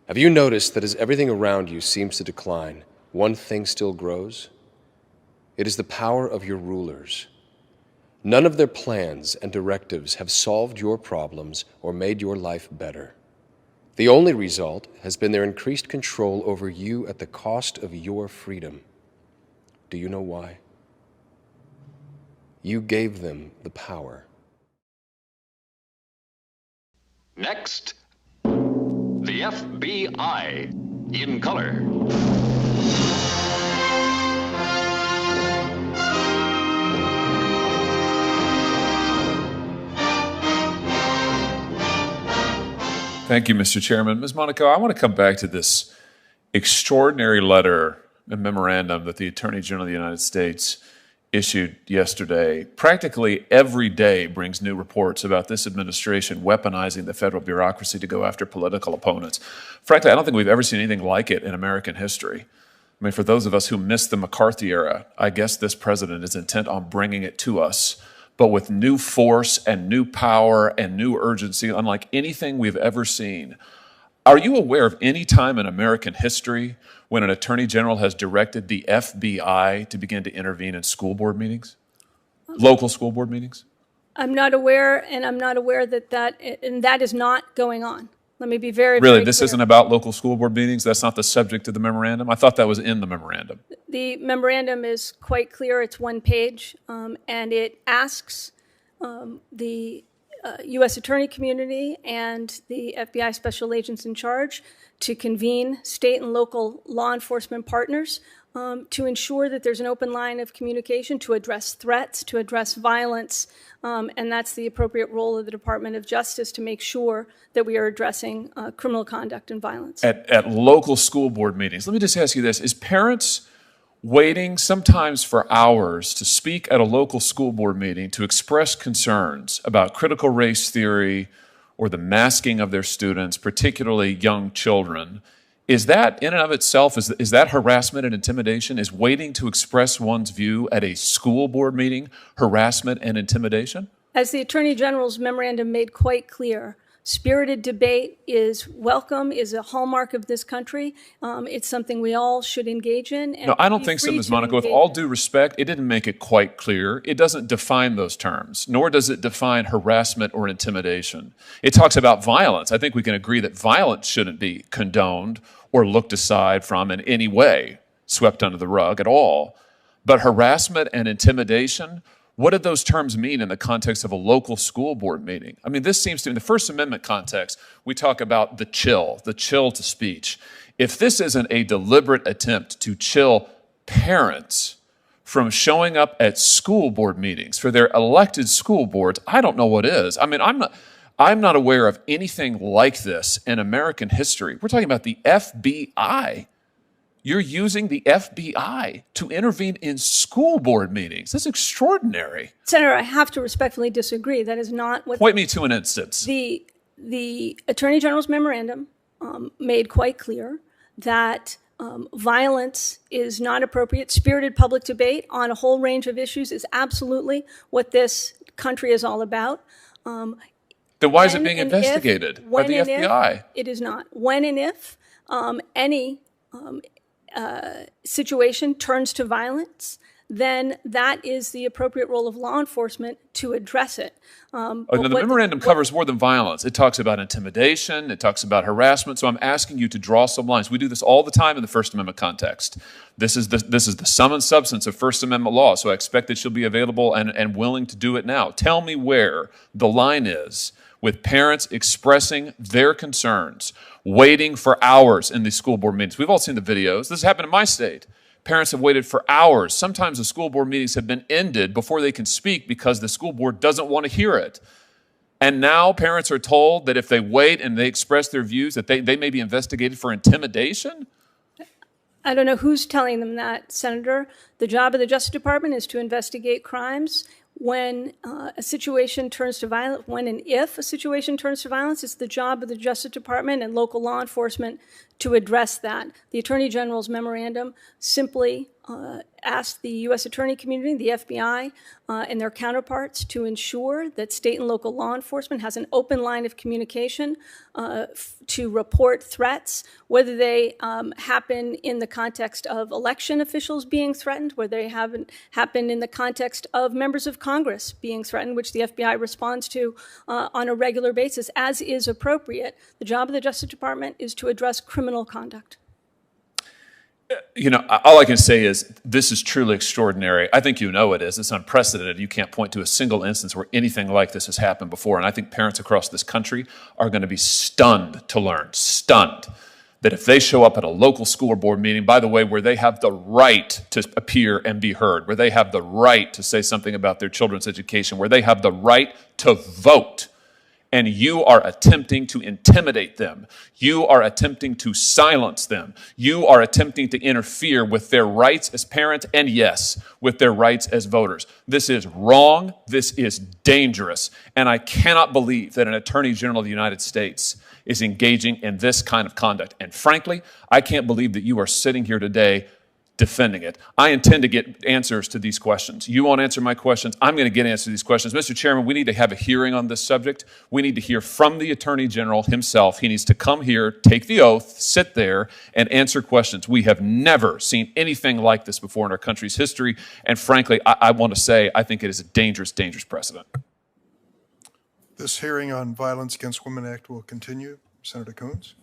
Have you noticed that as everything around you seems to decline, one thing still grows? It is the power of your rulers. None of their plans and directives have solved your problems or made your life better. The only result has been their increased control over you at the cost of your freedom. Do you know why? You gave them the power. Next, the FBI in color. Thank you, Mr. Chairman. Ms. Monaco, I want to come back to this extraordinary letter and memorandum that the Attorney General of the United States issued yesterday. Practically every day brings new reports about this administration weaponizing the federal bureaucracy to go after political opponents. Frankly, I don't think we've ever seen anything like it in American history. I mean, for those of us who missed the McCarthy era, I guess this president is intent on bringing it to us, but with new force and new power and new urgency, unlike anything we've ever seen. Are you aware of any time in American history when an attorney general has directed the FBI to begin to intervene in school board meetings, local school board meetings? I'm not aware, and I'm not aware that is not going on. Let me be very, Really, very this clear. isn't about local school board meetings? That's not the subject of the memorandum? I thought that was in the memorandum. The memorandum is quite clear. It's one page, and it asks the U.S. attorney community and the FBI special agents in charge to convene state and local law enforcement partners to ensure that there's an open line of communication to address threats, to address violence, and that's the appropriate role of the Department of Justice to make sure that we are addressing criminal conduct and violence. At local school board meetings, let me just ask you this. Is parents waiting sometimes for hours to speak at a local school board meeting to express concerns about critical race theory or the masking of their students, particularly young children? Is that in and of itself, is that harassment and intimidation? Is waiting to express one's view at a school board meeting harassment and intimidation? As the Attorney General's memorandum made quite clear, spirited debate is welcome, is a hallmark of this country. It's something we all should engage in. And no, I don't think so, Ms. Monaco. With all due respect, it didn't make it quite clear. It doesn't define those terms, nor does it define harassment or intimidation. It talks about violence. I think we can agree that violence shouldn't be condoned or looked aside from in any way, swept under the rug at all. But harassment and intimidation, what did those terms mean in the context of a local school board meeting? I mean, this seems to, in the First Amendment context, we talk about the chill to speech. If this isn't a deliberate attempt to chill parents from showing up at school board meetings for their elected school boards, I don't know what is. I mean, I'm not aware of anything like this in American history. We're talking about the FBI. You're using the FBI to intervene in school board meetings. That's extraordinary. Senator, I have to respectfully disagree. That is not what... Point me to an instance. The Attorney General's memorandum made quite clear that violence is not appropriate. Spirited public debate on a whole range of issues is absolutely what this country is all about. Then why is it being investigated by the FBI? It is not. When and if any situation turns to violence, then that is the appropriate role of law enforcement to address it. The memorandum covers more than violence. It talks about intimidation. It talks about harassment. So I'm asking you to draw some lines. We do this all the time in the First Amendment context. This is the sum and substance of First Amendment law, so I expect that you'll be available and willing to do it now. Tell me where the line is with parents expressing their concerns, waiting for hours in these school board meetings. We've all seen the videos. This happened in my state. Parents have waited for hours. Sometimes the school board meetings have been ended before they can speak because the school board doesn't want to hear it. And now parents are told that if they wait and they express their views, that they may be investigated for intimidation? I don't know who's telling them that, Senator. The job of the Justice Department is to investigate crimes. When a situation turns to violence, when and if a situation turns to violence, it's the job of the Justice Department and local law enforcement to address that. The Attorney General's memorandum simply asked the U.S. Attorney community, the FBI, and their counterparts to ensure that state and local law enforcement has an open line of communication to report threats, whether they happen in the context of election officials being threatened, whether they happen in the context of members of Congress being threatened, which the FBI responds to on a regular basis, as is appropriate. The job of the Justice Department is to address criminal conduct. You know, all I can say is this is truly extraordinary. I think you know it is. It's unprecedented. You can't point to a single instance where anything like this has happened before. And I think parents across this country are going to be stunned to learn, stunned, that if they show up at a local school board meeting, by the way, where they have the right to appear and be heard, where they have the right to say something about their children's education, where they have the right to vote, and you are attempting to intimidate them. You are attempting to silence them. You are attempting to interfere with their rights as parents and, yes, with their rights as voters. This is wrong. This is dangerous. And I cannot believe that an Attorney General of the United States is engaging in this kind of conduct. And frankly, I can't believe that you are sitting here today defending it. I intend to get answers to these questions. You won't answer my questions. I'm going to get answers to these questions. Mr. Chairman, we need to have a hearing on this subject. We need to hear from the Attorney General himself. He needs to come here, take the oath, sit there, and answer questions. We have never seen anything like this before in our country's history. And frankly, I want to say I think it is a dangerous, dangerous precedent. This hearing on Violence Against Women Act will continue. Senator Coons.